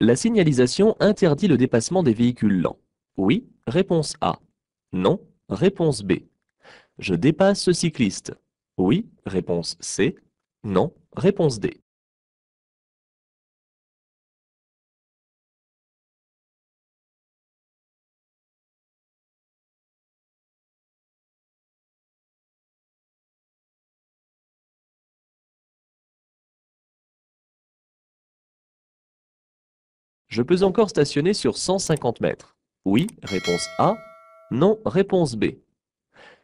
La signalisation interdit le dépassement des véhicules lents. Oui, réponse A. Non, réponse B. Je dépasse ce cycliste. Oui, réponse C. Non, réponse D. Je peux encore stationner sur 150 mètres. Oui, réponse A. Non, réponse B.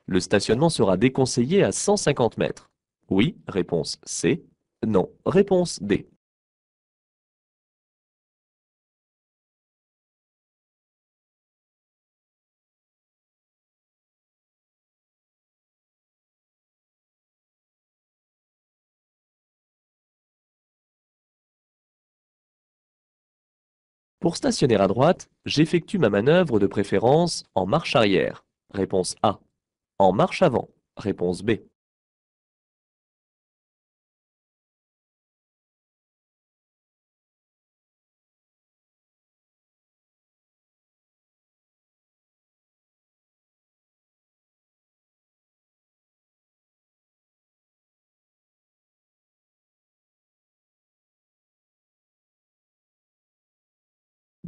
Le stationnement sera déconseillé à 150 mètres. Oui, réponse C. Non, réponse D. Pour stationner à droite, j'effectue ma manœuvre de préférence en marche arrière. Réponse A. En marche avant. Réponse B.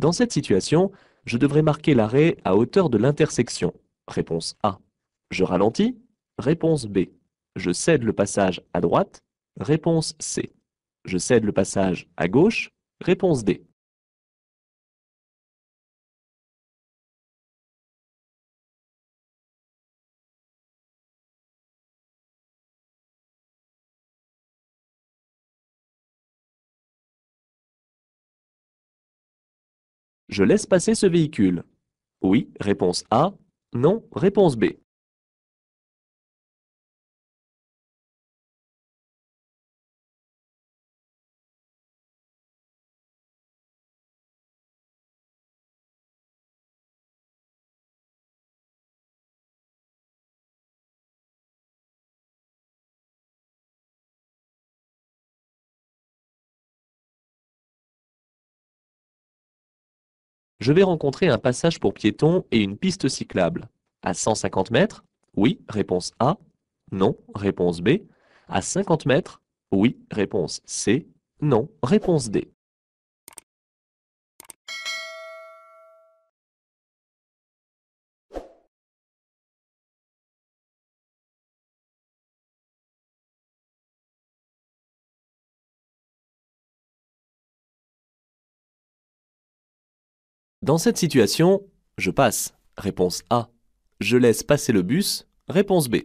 Dans cette situation, je devrais marquer l'arrêt à hauteur de l'intersection. Réponse A. Je ralentis. Réponse B. Je cède le passage à droite. Réponse C. Je cède le passage à gauche. Réponse D. Je laisse passer ce véhicule. Oui, réponse A. Non, réponse B. Je vais rencontrer un passage pour piétons et une piste cyclable. À 150 mètres, oui, réponse A. Non, réponse B. À 50 mètres, oui, réponse C. Non, réponse D. Dans cette situation, je passe. Réponse A. Je laisse passer le bus. Réponse B.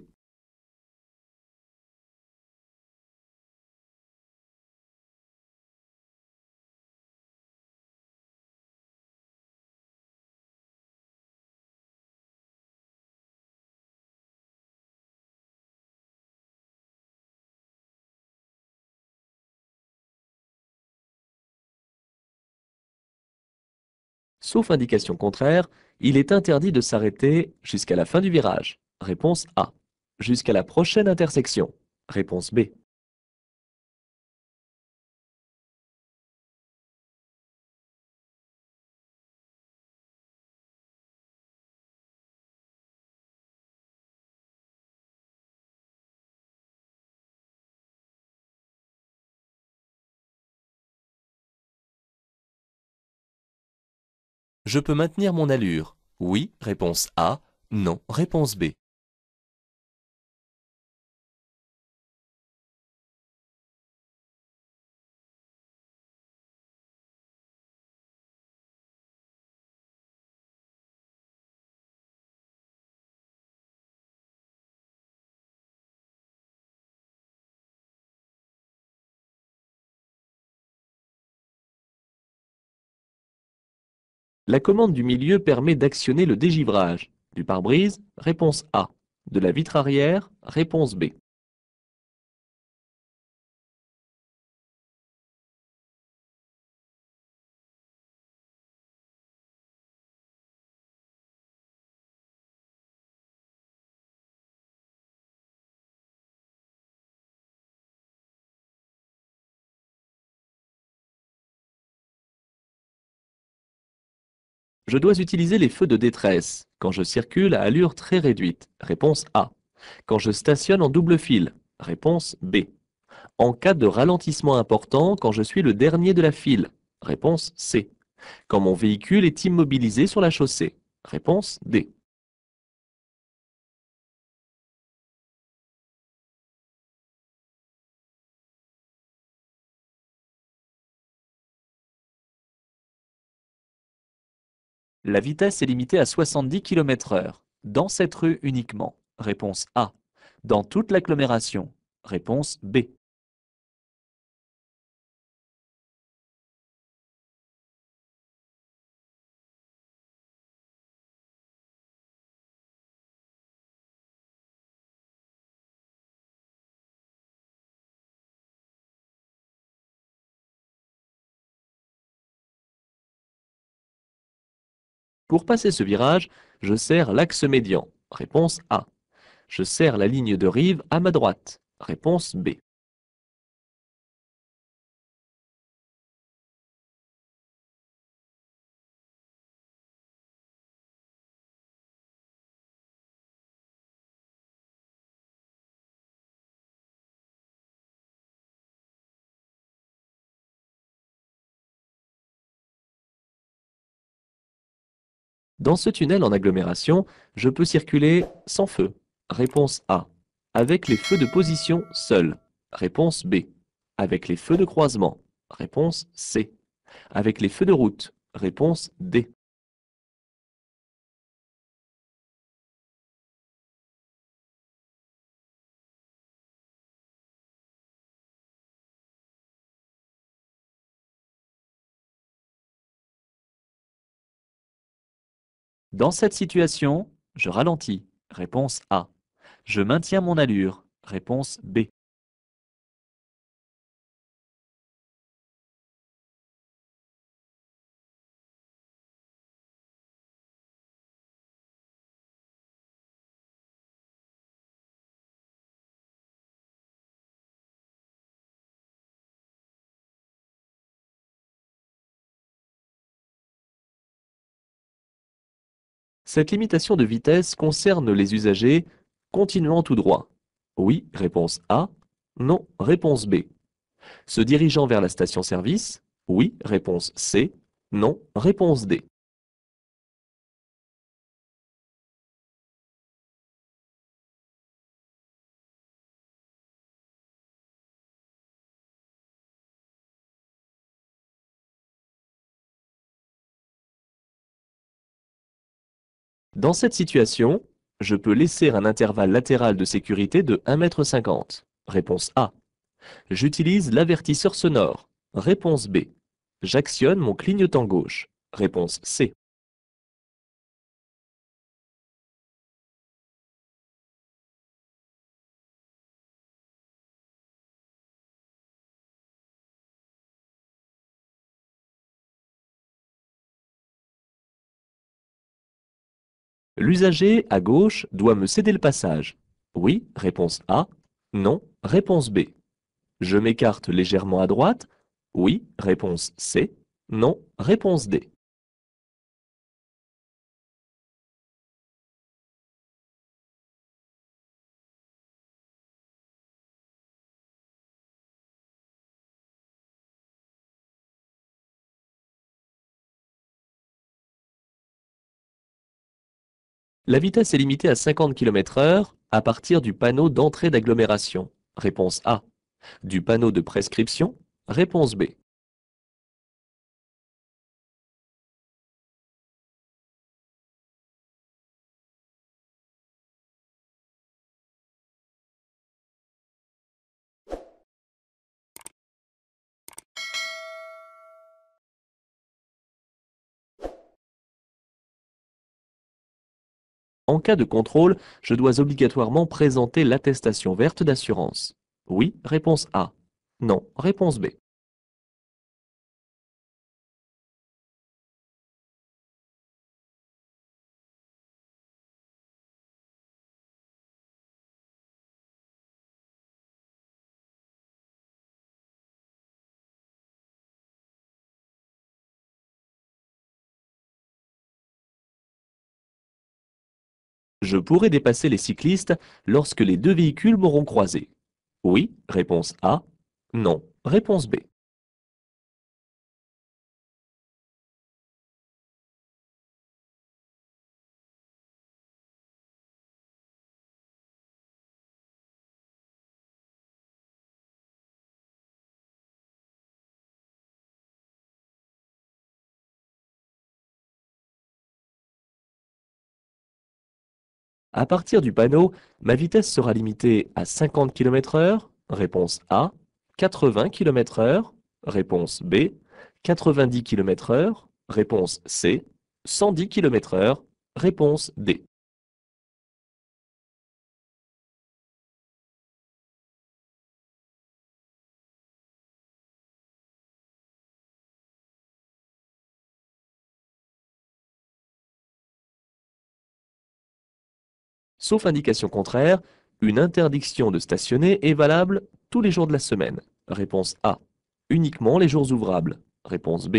Sauf indication contraire, il est interdit de s'arrêter jusqu'à la fin du virage. Réponse A. Jusqu'à la prochaine intersection. Réponse B. Je peux maintenir mon allure. Oui, réponse A. Non, réponse B. La commande du milieu permet d'actionner le dégivrage. Du pare-brise, réponse A. De la vitre arrière, réponse B. Je dois utiliser les feux de détresse quand je circule à allure très réduite. Réponse A. Quand je stationne en double file. Réponse B. En cas de ralentissement important quand je suis le dernier de la file. Réponse C. Quand mon véhicule est immobilisé sur la chaussée. Réponse D. La vitesse est limitée à 70 km/h. Dans cette rue uniquement. Réponse A. Dans toute l'agglomération. Réponse B. Pour passer ce virage, je serre l'axe médian. Réponse A. Je serre la ligne de rive à ma droite. Réponse B. Dans ce tunnel en agglomération, je peux circuler sans feu. Réponse A. Avec les feux de position seuls. Réponse B. Avec les feux de croisement. Réponse C. Avec les feux de route. Réponse D. Dans cette situation, je ralentis. Réponse A. Je maintiens mon allure. Réponse B. Cette limitation de vitesse concerne les usagers continuant tout droit. Oui, réponse A. Non, réponse B. Se dirigeant vers la station-service. Oui, réponse C. Non, réponse D. Dans cette situation, je peux laisser un intervalle latéral de sécurité de 1,50 m. Réponse A. J'utilise l'avertisseur sonore. Réponse B. J'actionne mon clignotant gauche. Réponse C. L'usager à gauche doit me céder le passage. Oui, réponse A. Non, réponse B. Je m'écarte légèrement à droite. Oui, réponse C. Non, réponse D. La vitesse est limitée à 50 km/h à partir du panneau d'entrée d'agglomération. Réponse A. Du panneau de prescription. Réponse B. En cas de contrôle, je dois obligatoirement présenter l'attestation verte d'assurance. Oui, réponse A. Non, réponse B. Je pourrai dépasser les cyclistes lorsque les deux véhicules m'auront croisé. Oui, réponse A. Non, réponse B. À partir du panneau, ma vitesse sera limitée à 50 km/h, réponse A, 80 km/h, réponse B, 90 km/h, réponse C, 110 km/h, réponse D. Sauf indication contraire, une interdiction de stationner est valable tous les jours de la semaine. Réponse A. Uniquement les jours ouvrables. Réponse B.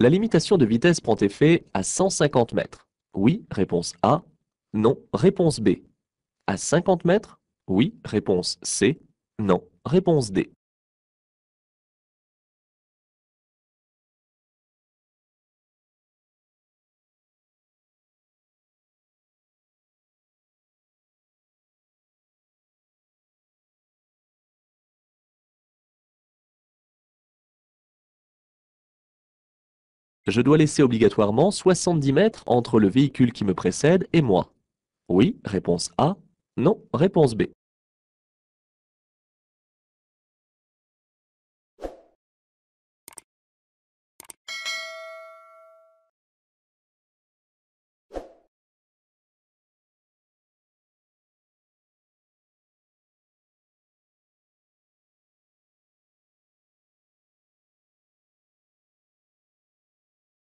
La limitation de vitesse prend effet à 150 mètres. Oui, réponse A. Non, réponse B. À 50 mètres? Oui, réponse C. Non, réponse D. Je dois laisser obligatoirement 70 mètres entre le véhicule qui me précède et moi. Oui, réponse A. Non, réponse B.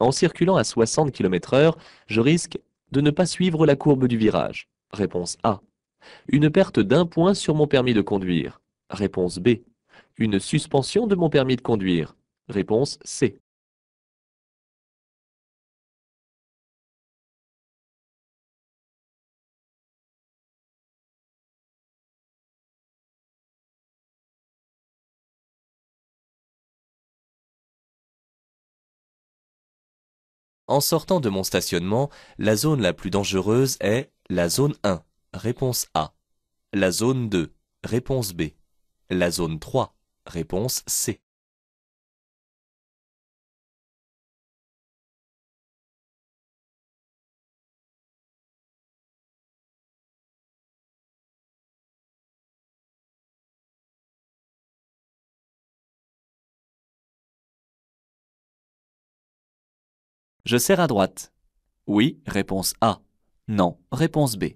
En circulant à 60 km/h, je risque de ne pas suivre la courbe du virage. Réponse A. Une perte d'un point sur mon permis de conduire. Réponse B. Une suspension de mon permis de conduire. Réponse C. En sortant de mon stationnement, la zone la plus dangereuse est la zone 1. Réponse A. La zone 2. Réponse B. La zone 3. Réponse C. Je serre à droite. Oui, réponse A. Non, réponse B.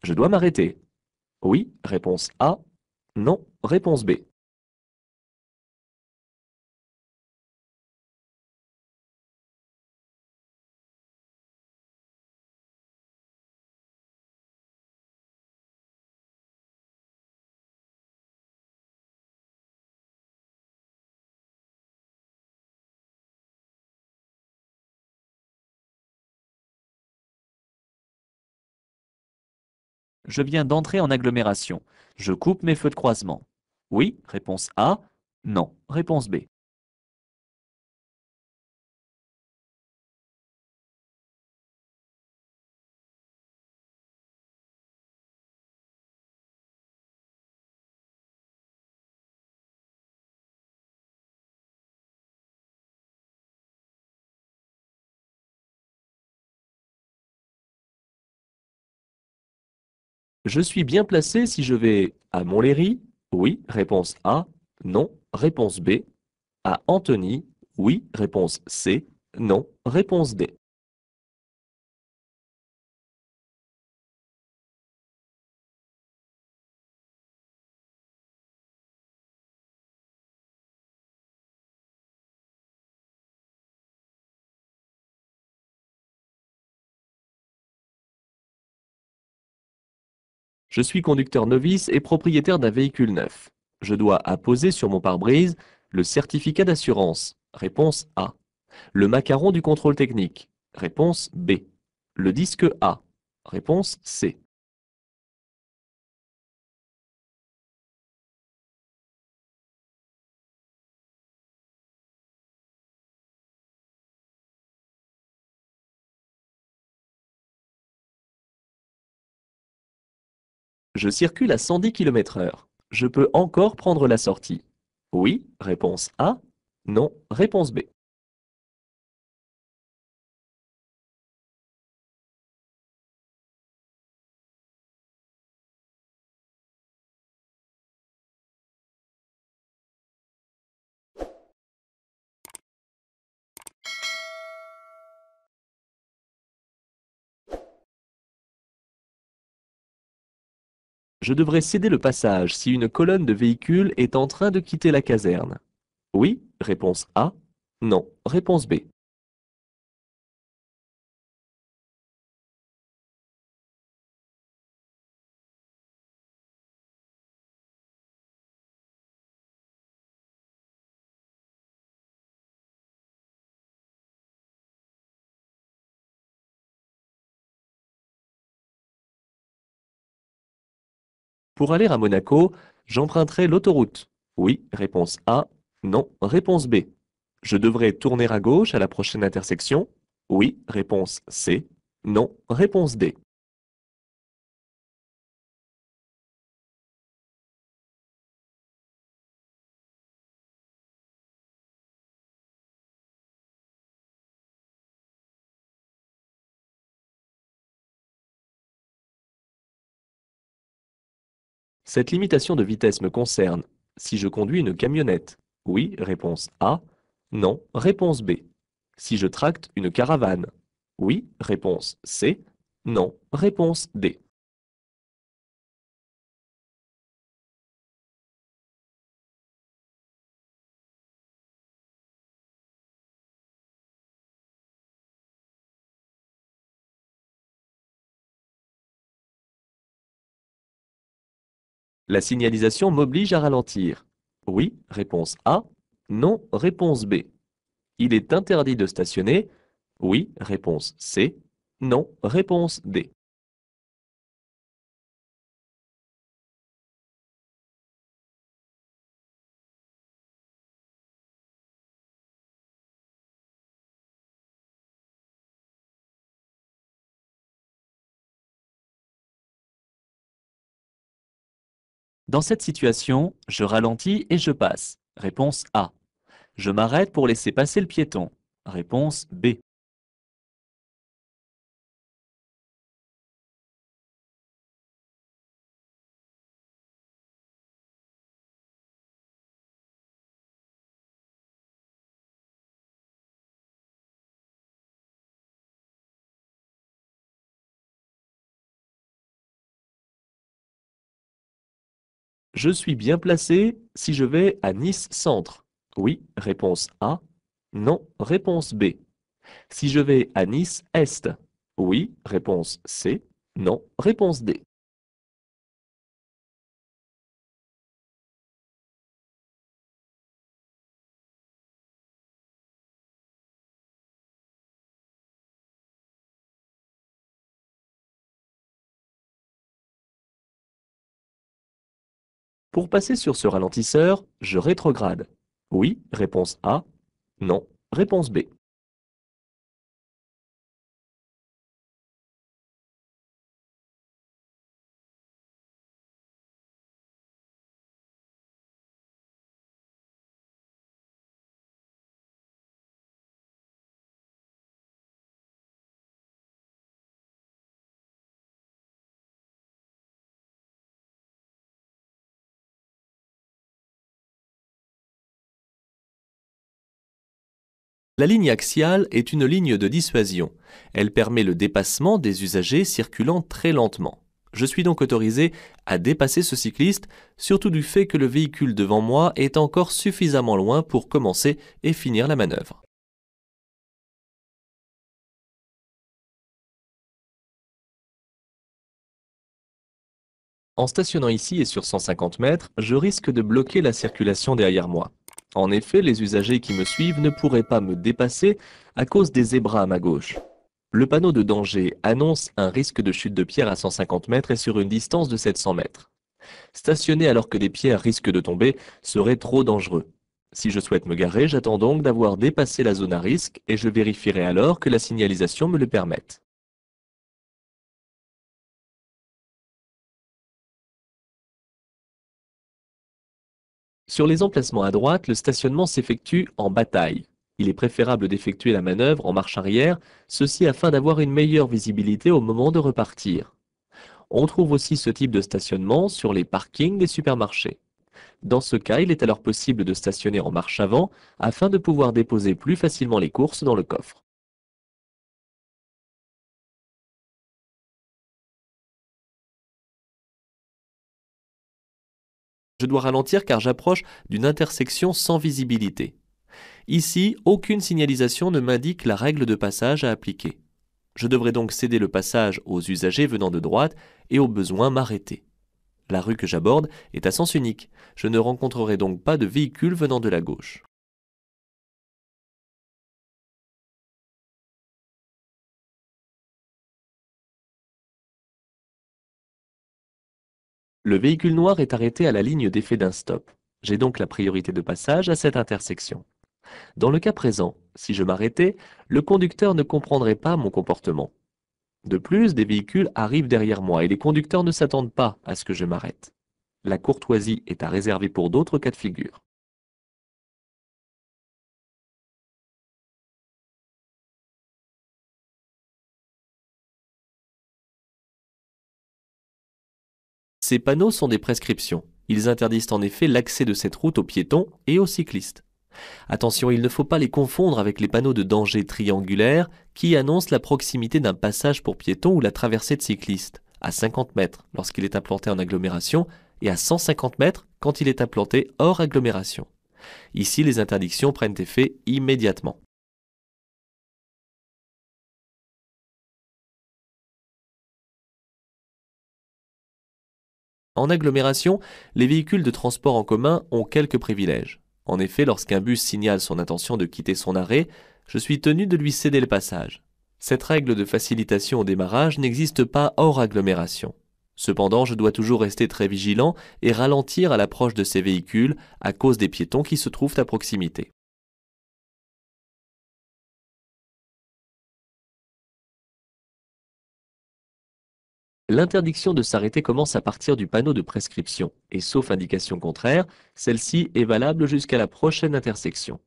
Je dois m'arrêter. Oui, réponse A. Non, réponse B. Je viens d'entrer en agglomération. Je coupe mes feux de croisement. Oui, réponse A. Non, réponse B. Je suis bien placé si je vais à Montlhéry? Oui, réponse A. Non, réponse B. À Antony? Oui, réponse C. Non, réponse D. Je suis conducteur novice et propriétaire d'un véhicule neuf. Je dois apposer sur mon pare-brise le certificat d'assurance. Réponse A. Le macaron du contrôle technique. Réponse B. Le disque A. Réponse C. Je circule à 110 km/h. Je peux encore prendre la sortie. Oui, réponse A. Non, réponse B. Je devrais céder le passage si une colonne de véhicules est en train de quitter la caserne. Oui, réponse A. Non, réponse B. Pour aller à Monaco, j'emprunterai l'autoroute. Oui, réponse A. Non, réponse B. Je devrais tourner à gauche à la prochaine intersection. Oui, réponse C. Non, réponse D. Cette limitation de vitesse me concerne. Si je conduis une camionnette. Oui, réponse A. Non, réponse B. Si je tracte une caravane. Oui, réponse C. Non, réponse D. La signalisation m'oblige à ralentir. Oui, réponse A. Non, réponse B. Il est interdit de stationner. Oui, réponse C. Non, réponse D. Dans cette situation, je ralentis et je passe. Réponse A. Je m'arrête pour laisser passer le piéton. Réponse B. Je suis bien placé si je vais à Nice Centre. Oui, réponse A. Non, réponse B. Si je vais à Nice Est. Oui, réponse C. Non, réponse D. Pour passer sur ce ralentisseur, je rétrograde. Oui, réponse A. Non, réponse B. La ligne axiale est une ligne de dissuasion. Elle permet le dépassement des usagers circulant très lentement. Je suis donc autorisé à dépasser ce cycliste, surtout du fait que le véhicule devant moi est encore suffisamment loin pour commencer et finir la manœuvre. En stationnant ici et sur 150 mètres, je risque de bloquer la circulation derrière moi. En effet, les usagers qui me suivent ne pourraient pas me dépasser à cause des zébras à ma gauche. Le panneau de danger annonce un risque de chute de pierre à 150 mètres et sur une distance de 700 mètres. Stationner alors que des pierres risquent de tomber serait trop dangereux. Si je souhaite me garer, j'attends donc d'avoir dépassé la zone à risque et je vérifierai alors que la signalisation me le permette. Sur les emplacements à droite, le stationnement s'effectue en bataille. Il est préférable d'effectuer la manœuvre en marche arrière, ceci afin d'avoir une meilleure visibilité au moment de repartir. On trouve aussi ce type de stationnement sur les parkings des supermarchés. Dans ce cas, il est alors possible de stationner en marche avant afin de pouvoir déposer plus facilement les courses dans le coffre. Je dois ralentir car j'approche d'une intersection sans visibilité. Ici, aucune signalisation ne m'indique la règle de passage à appliquer. Je devrais donc céder le passage aux usagers venant de droite et au besoin m'arrêter. La rue que j'aborde est à sens unique. Je ne rencontrerai donc pas de véhicule venant de la gauche. Le véhicule noir est arrêté à la ligne d'effet d'un stop. J'ai donc la priorité de passage à cette intersection. Dans le cas présent, si je m'arrêtais, le conducteur ne comprendrait pas mon comportement. De plus, des véhicules arrivent derrière moi et les conducteurs ne s'attendent pas à ce que je m'arrête. La courtoisie est à réserver pour d'autres cas de figure. Ces panneaux sont des prescriptions. Ils interdisent en effet l'accès de cette route aux piétons et aux cyclistes. Attention, il ne faut pas les confondre avec les panneaux de danger triangulaires qui annoncent la proximité d'un passage pour piétons ou la traversée de cyclistes, à 50 mètres lorsqu'il est implanté en agglomération et à 150 mètres quand il est implanté hors agglomération. Ici, les interdictions prennent effet immédiatement. En agglomération, les véhicules de transport en commun ont quelques privilèges. En effet, lorsqu'un bus signale son intention de quitter son arrêt, je suis tenu de lui céder le passage. Cette règle de facilitation au démarrage n'existe pas hors agglomération. Cependant, je dois toujours rester très vigilant et ralentir à l'approche de ces véhicules à cause des piétons qui se trouvent à proximité. L'interdiction de s'arrêter commence à partir du panneau de prescription et sauf indication contraire, celle-ci est valable jusqu'à la prochaine intersection.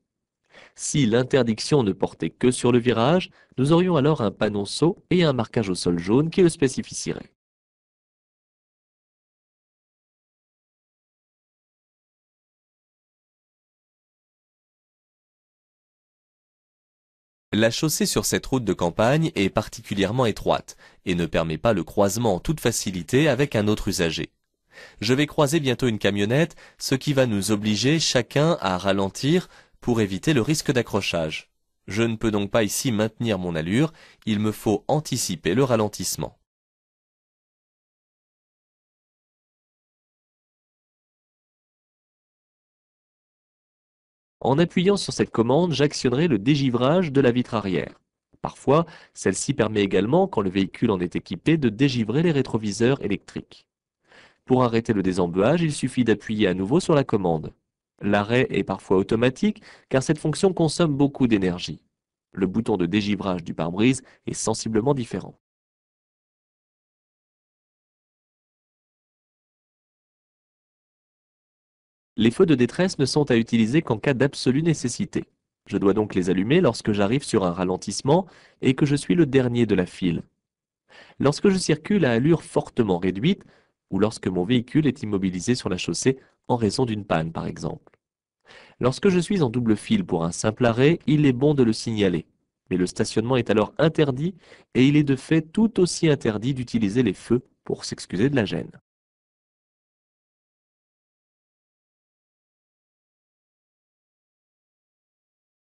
Si l'interdiction ne portait que sur le virage, nous aurions alors un panneau saut et un marquage au sol jaune qui le spécifierait. La chaussée sur cette route de campagne est particulièrement étroite et ne permet pas le croisement en toute facilité avec un autre usager. Je vais croiser bientôt une camionnette, ce qui va nous obliger chacun à ralentir pour éviter le risque d'accrochage. Je ne peux donc pas ici maintenir mon allure, il me faut anticiper le ralentissement. En appuyant sur cette commande, j'actionnerai le dégivrage de la vitre arrière. Parfois, celle-ci permet également, quand le véhicule en est équipé, de dégivrer les rétroviseurs électriques. Pour arrêter le désembeuage, il suffit d'appuyer à nouveau sur la commande. L'arrêt est parfois automatique car cette fonction consomme beaucoup d'énergie. Le bouton de dégivrage du pare-brise est sensiblement différent. Les feux de détresse ne sont à utiliser qu'en cas d'absolue nécessité. Je dois donc les allumer lorsque j'arrive sur un ralentissement et que je suis le dernier de la file. Lorsque je circule à allure fortement réduite ou lorsque mon véhicule est immobilisé sur la chaussée en raison d'une panne par exemple. Lorsque je suis en double file pour un simple arrêt, il est bon de le signaler. Mais le stationnement est alors interdit et il est de fait tout aussi interdit d'utiliser les feux pour s'excuser de la gêne.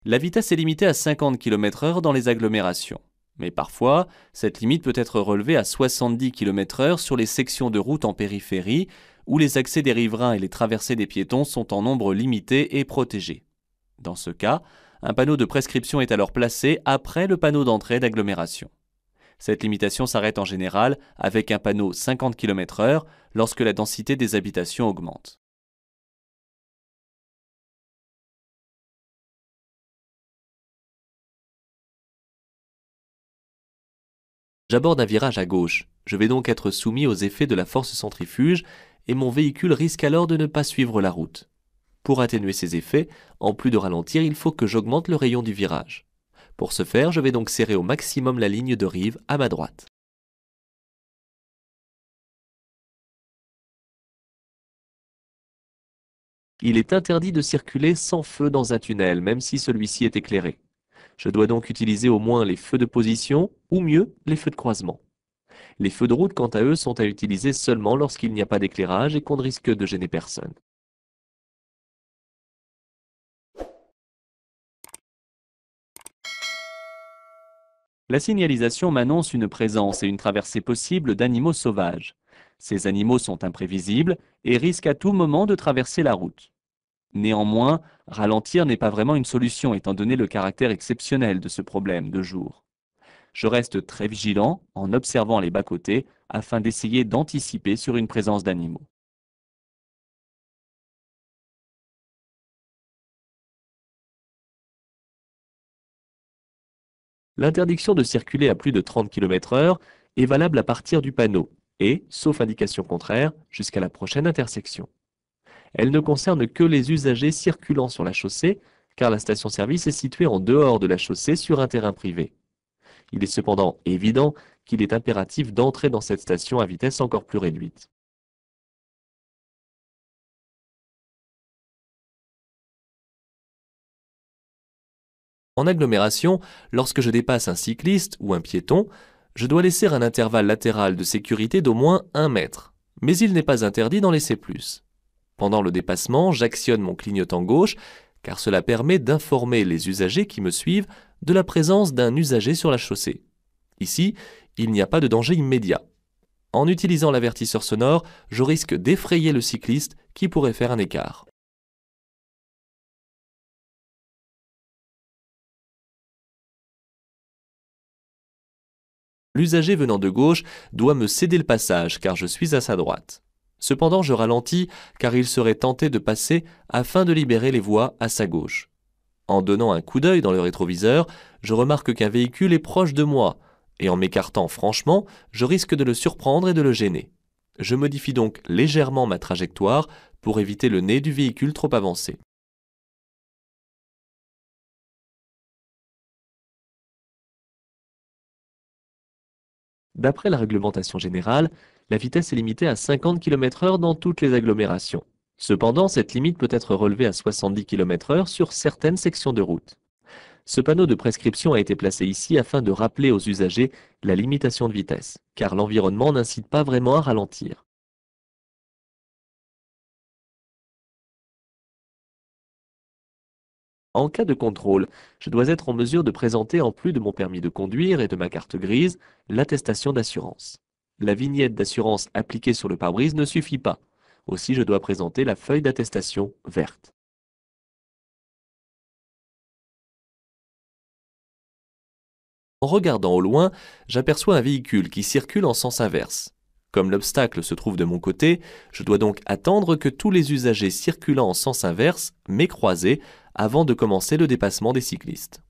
La vitesse est limitée à 50 km/h dans les agglomérations. Mais parfois, cette limite peut être relevée à 70 km/h sur les sections de route en périphérie, où les accès des riverains et les traversées des piétons sont en nombre limité et protégés. Dans ce cas, un panneau de prescription est alors placé après le panneau d'entrée d'agglomération. Cette limitation s'arrête en général avec un panneau 50 km/h lorsque la densité des habitations augmente. J'aborde un virage à gauche. Je vais donc être soumis aux effets de la force centrifuge et mon véhicule risque alors de ne pas suivre la route. Pour atténuer ces effets, en plus de ralentir, il faut que j'augmente le rayon du virage. Pour ce faire, je vais donc serrer au maximum la ligne de rive à ma droite. Il est interdit de circuler sans feu dans un tunnel, même si celui-ci est éclairé. Je dois donc utiliser au moins les feux de position, ou mieux, les feux de croisement. Les feux de route, quant à eux, sont à utiliser seulement lorsqu'il n'y a pas d'éclairage et qu'on ne risque de gêner personne. La signalisation m'annonce une présence et une traversée possible d'animaux sauvages. Ces animaux sont imprévisibles et risquent à tout moment de traverser la route. Néanmoins, ralentir n'est pas vraiment une solution étant donné le caractère exceptionnel de ce problème de jour. Je reste très vigilant en observant les bas-côtés afin d'essayer d'anticiper sur une présence d'animaux. L'interdiction de circuler à plus de 30 km/h est valable à partir du panneau et, sauf indication contraire, jusqu'à la prochaine intersection. Elle ne concerne que les usagers circulant sur la chaussée, car la station-service est située en dehors de la chaussée sur un terrain privé. Il est cependant évident qu'il est impératif d'entrer dans cette station à vitesse encore plus réduite. En agglomération, lorsque je dépasse un cycliste ou un piéton, je dois laisser un intervalle latéral de sécurité d'au moins 1 mètre. Mais il n'est pas interdit d'en laisser plus. Pendant le dépassement, j'actionne mon clignotant gauche car cela permet d'informer les usagers qui me suivent de la présence d'un usager sur la chaussée. Ici, il n'y a pas de danger immédiat. En utilisant l'avertisseur sonore, je risque d'effrayer le cycliste qui pourrait faire un écart. L'usager venant de gauche doit me céder le passage car je suis à sa droite. Cependant, je ralentis car il serait tenté de passer afin de libérer les voies à sa gauche. En donnant un coup d'œil dans le rétroviseur, je remarque qu'un véhicule est proche de moi, et en m'écartant franchement, je risque de le surprendre et de le gêner. Je modifie donc légèrement ma trajectoire pour éviter le nez du véhicule trop avancé. D'après la réglementation générale, la vitesse est limitée à 50 km/h dans toutes les agglomérations. Cependant, cette limite peut être relevée à 70 km/h sur certaines sections de route. Ce panneau de prescription a été placé ici afin de rappeler aux usagers la limitation de vitesse, car l'environnement n'incite pas vraiment à ralentir. En cas de contrôle, je dois être en mesure de présenter en plus de mon permis de conduire et de ma carte grise, l'attestation d'assurance. La vignette d'assurance appliquée sur le pare-brise ne suffit pas. Aussi, je dois présenter la feuille d'attestation verte. En regardant au loin, j'aperçois un véhicule qui circule en sens inverse. Comme l'obstacle se trouve de mon côté, je dois donc attendre que tous les usagers circulant en sens inverse m'aient croisé avant de commencer le dépassement des cyclistes.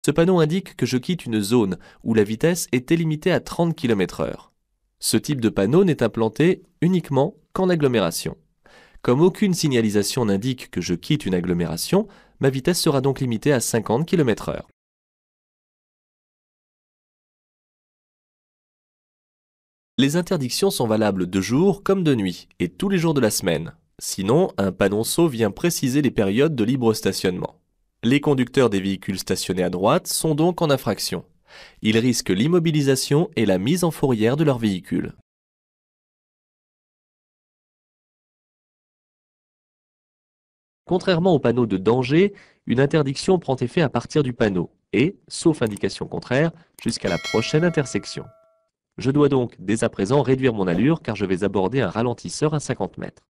Ce panneau indique que je quitte une zone où la vitesse était limitée à 30 km/h. Ce type de panneau n'est implanté uniquement qu'en agglomération. Comme aucune signalisation n'indique que je quitte une agglomération, ma vitesse sera donc limitée à 50 km/h. Les interdictions sont valables de jour comme de nuit et tous les jours de la semaine. Sinon, un panonceau vient préciser les périodes de libre stationnement. Les conducteurs des véhicules stationnés à droite sont donc en infraction. Ils risquent l'immobilisation et la mise en fourrière de leur véhicule. Contrairement au panneau de danger, une interdiction prend effet à partir du panneau et, sauf indication contraire, jusqu'à la prochaine intersection. Je dois donc dès à présent réduire mon allure car je vais aborder un ralentisseur à 50 mètres.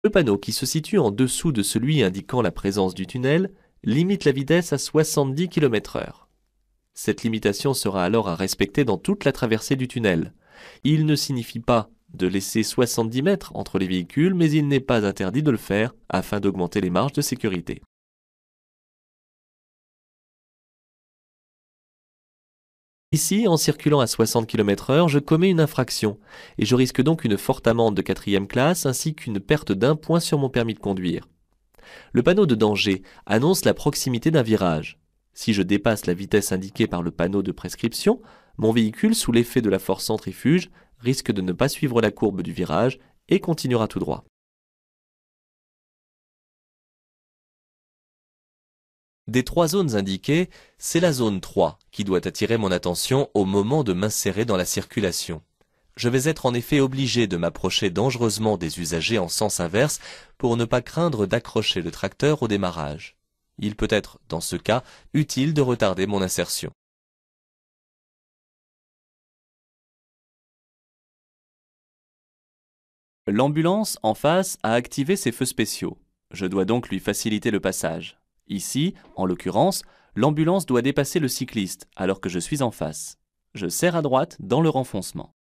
Le panneau qui se situe en dessous de celui indiquant la présence du tunnel limite la vitesse à 70 km/h. Cette limitation sera alors à respecter dans toute la traversée du tunnel. Il ne signifie pas de laisser 70 mètres entre les véhicules, mais il n'est pas interdit de le faire afin d'augmenter les marges de sécurité. Ici, en circulant à 60 km/h, je commets une infraction et je risque donc une forte amende de 4e classe ainsi qu'une perte d'1 point sur mon permis de conduire. Le panneau de danger annonce la proximité d'un virage. Si je dépasse la vitesse indiquée par le panneau de prescription, mon véhicule, sous l'effet de la force centrifuge, risque de ne pas suivre la courbe du virage et continuera tout droit. Des 3 zones indiquées, c'est la zone 3 qui doit attirer mon attention au moment de m'insérer dans la circulation. Je vais être en effet obligé de m'approcher dangereusement des usagers en sens inverse pour ne pas craindre d'accrocher le tracteur au démarrage. Il peut être, dans ce cas, utile de retarder mon insertion. L'ambulance en face a activé ses feux spéciaux. Je dois donc lui faciliter le passage. Ici, en l'occurrence, l'ambulance doit dépasser le cycliste alors que je suis en face. Je serre à droite dans le renfoncement.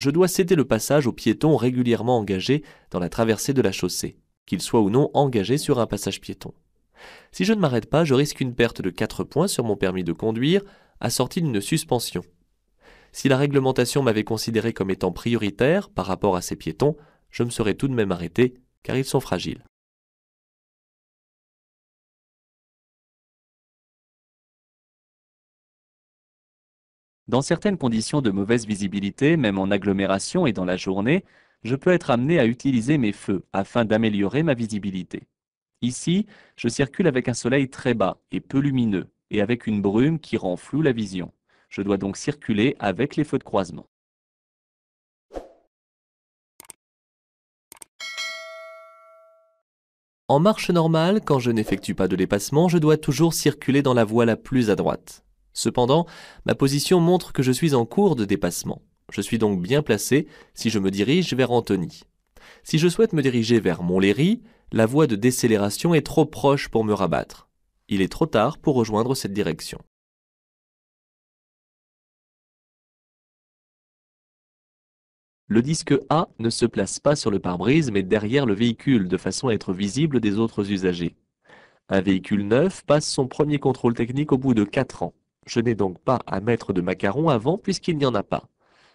Je dois céder le passage aux piétons régulièrement engagés dans la traversée de la chaussée, qu'ils soient ou non engagés sur un passage piéton. Si je ne m'arrête pas, je risque une perte de 4 points sur mon permis de conduire, assortie d'une suspension. Si la réglementation m'avait considéré comme étant prioritaire par rapport à ces piétons, je me serais tout de même arrêté, car ils sont fragiles. Dans certaines conditions de mauvaise visibilité, même en agglomération et dans la journée, je peux être amené à utiliser mes feux afin d'améliorer ma visibilité. Ici, je circule avec un soleil très bas et peu lumineux et avec une brume qui rend floue la vision. Je dois donc circuler avec les feux de croisement. En marche normale, quand je n'effectue pas de dépassement, je dois toujours circuler dans la voie la plus à droite. Cependant, ma position montre que je suis en cours de dépassement. Je suis donc bien placé si je me dirige vers Antony. Si je souhaite me diriger vers Montlhéry, la voie de décélération est trop proche pour me rabattre. Il est trop tard pour rejoindre cette direction. Le disque A ne se place pas sur le pare-brise mais derrière le véhicule de façon à être visible des autres usagers. Un véhicule neuf passe son premier contrôle technique au bout de 4 ans. Je n'ai donc pas à mettre de macaron avant puisqu'il n'y en a pas.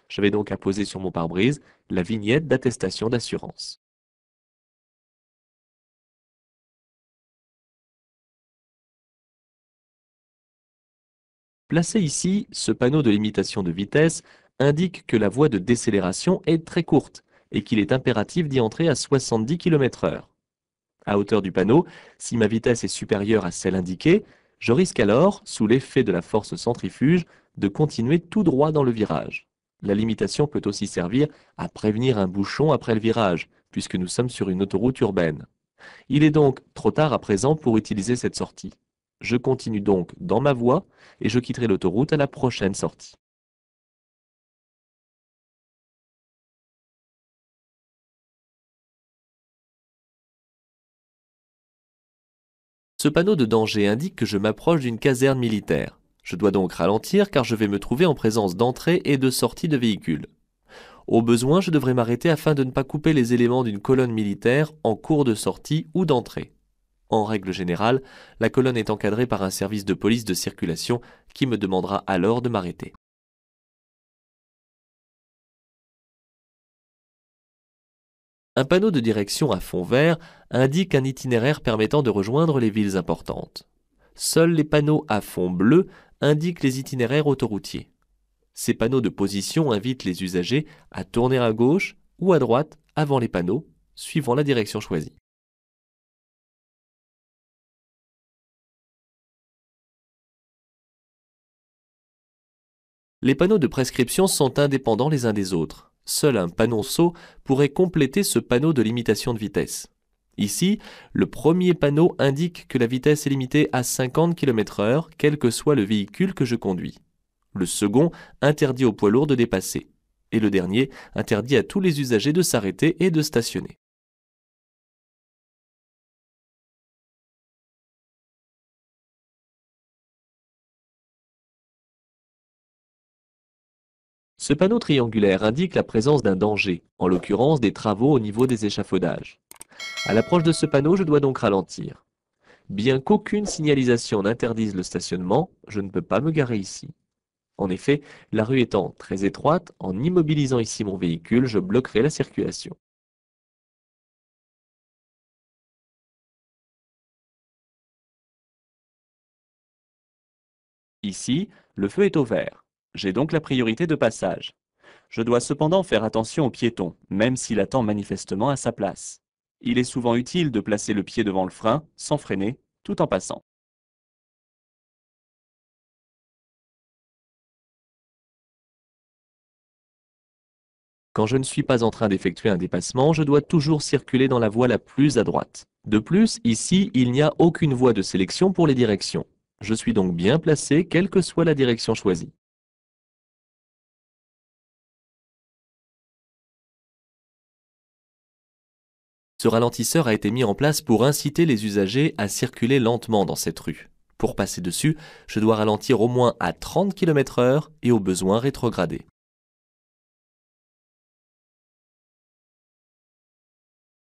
Je vais donc apposer sur mon pare-brise la vignette d'attestation d'assurance. Placé ici, ce panneau de limitation de vitesse indique que la voie de décélération est très courte et qu'il est impératif d'y entrer à 70 km/h. À hauteur du panneau, si ma vitesse est supérieure à celle indiquée, je risque alors, sous l'effet de la force centrifuge, de continuer tout droit dans le virage. La limitation peut aussi servir à prévenir un bouchon après le virage, puisque nous sommes sur une autoroute urbaine. Il est donc trop tard à présent pour utiliser cette sortie. Je continue donc dans ma voie et je quitterai l'autoroute à la prochaine sortie. Ce panneau de danger indique que je m'approche d'une caserne militaire. Je dois donc ralentir car je vais me trouver en présence d'entrée et de sortie de véhicules. Au besoin, je devrais m'arrêter afin de ne pas couper les éléments d'une colonne militaire en cours de sortie ou d'entrée. En règle générale, la colonne est encadrée par un service de police de circulation qui me demandera alors de m'arrêter. Un panneau de direction à fond vert indique un itinéraire permettant de rejoindre les villes importantes. Seuls les panneaux à fond bleu indiquent les itinéraires autoroutiers. Ces panneaux de position invitent les usagers à tourner à gauche ou à droite avant les panneaux, suivant la direction choisie. Les panneaux de prescription sont indépendants les uns des autres. Seul un panonceau pourrait compléter ce panneau de limitation de vitesse. Ici, le premier panneau indique que la vitesse est limitée à 50 km/h, quel que soit le véhicule que je conduis. Le second interdit aux poids lourds de dépasser. Et le dernier interdit à tous les usagers de s'arrêter et de stationner. Ce panneau triangulaire indique la présence d'un danger, en l'occurrence des travaux au niveau des échafaudages. À l'approche de ce panneau, je dois donc ralentir. Bien qu'aucune signalisation n'interdise le stationnement, je ne peux pas me garer ici. En effet, la rue étant très étroite, en immobilisant ici mon véhicule, je bloquerai la circulation. Ici, le feu est au vert. J'ai donc la priorité de passage. Je dois cependant faire attention au piéton, même s'il attend manifestement à sa place. Il est souvent utile de placer le pied devant le frein, sans freiner, tout en passant. Quand je ne suis pas en train d'effectuer un dépassement, je dois toujours circuler dans la voie la plus à droite. De plus, ici, il n'y a aucune voie de sélection pour les directions. Je suis donc bien placé, quelle que soit la direction choisie. Ce ralentisseur a été mis en place pour inciter les usagers à circuler lentement dans cette rue. Pour passer dessus, je dois ralentir au moins à 30 km/h et au besoin rétrograder.